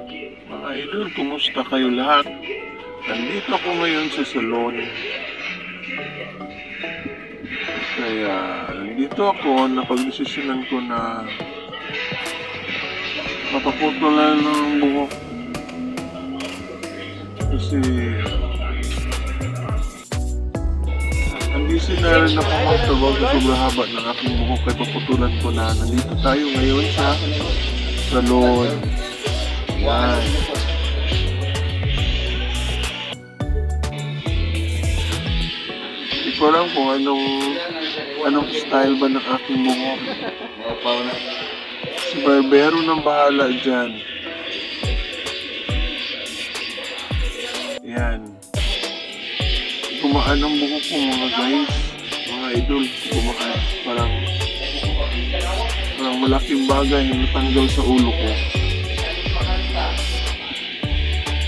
Mga idol, kumusta kayo lahat? Nandito ako ngayon sa salon. Kaya, nandito ako, napag-desisyonan ko na mapaputulan ng buhok. Kasi, andisi na rin ako magtawag sa sobrang haba ng aking buhok kaya paputulan ko na. Nandito tayo ngayon sa salon. Yan. Hindi ko alam kung anong style ba ng aking buhok. Si barbero nang bahala dyan. Yan. Gumaan ang buhok ko mga guys. Mga idol, gumaan. Parang malaking bagay na natanggal sa ulo ko.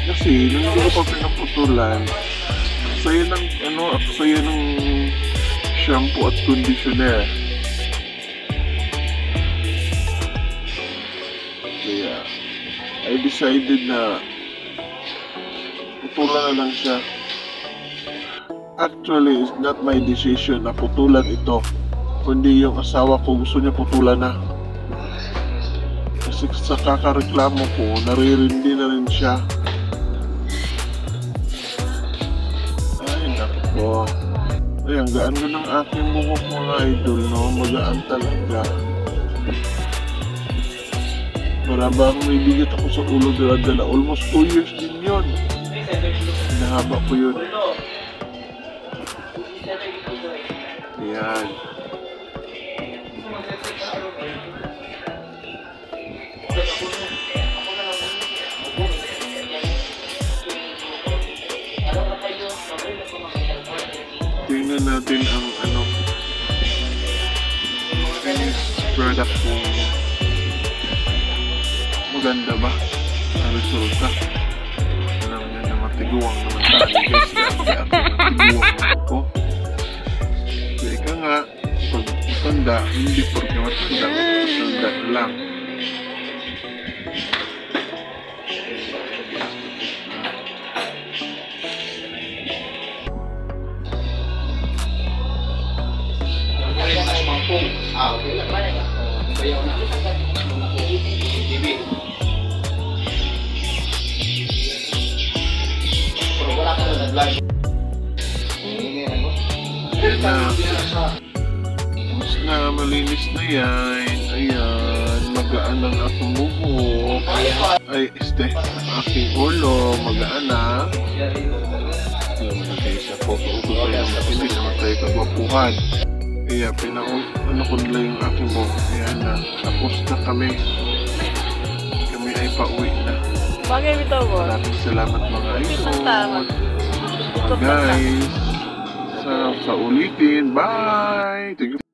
Kasi nung hindi ko pa pinaputulan, aksaya ng shampoo at conditioner. Kaya I decided na putulan na lang siya. Actually, it's not my decision na putulan ito, kundi yung asawa ko gusto niya putulan na. Kasi sa kakareklamo ko, naririndi na rin siya. Ay, ang gaan ko ng aking buhok mga idol, no? Magaan talaga. Para bang may bigat ako sa ulo dala-dala. Almost 2 years din yun. Nahaba ko yun. Ayan. Tingnan natin ang finished product kung maganda ba ang resulta. Alam nyo na matiguang naman tayo guys. Matiguang ako. Kaya ika nga, pag matanda, hindi porke matanda na lang. Okay lang. Bayaw na. Pero wala ka na nag-vlog. Mas na malinis na yan. Ayan. Magaan ang akong buhok. Ay, aking ulo. Magaan na. Alam na kayo sa photo-uto tayo. Hindi naman tayo kagwapuhan. Kaya ko nila yung aking buhok. Ayan na. Tapos na kami. Kami ay pauwi na. Bagay bito mo. Maraming salamat mga idol. Guys. Sa ulitin. Bye! Thank you.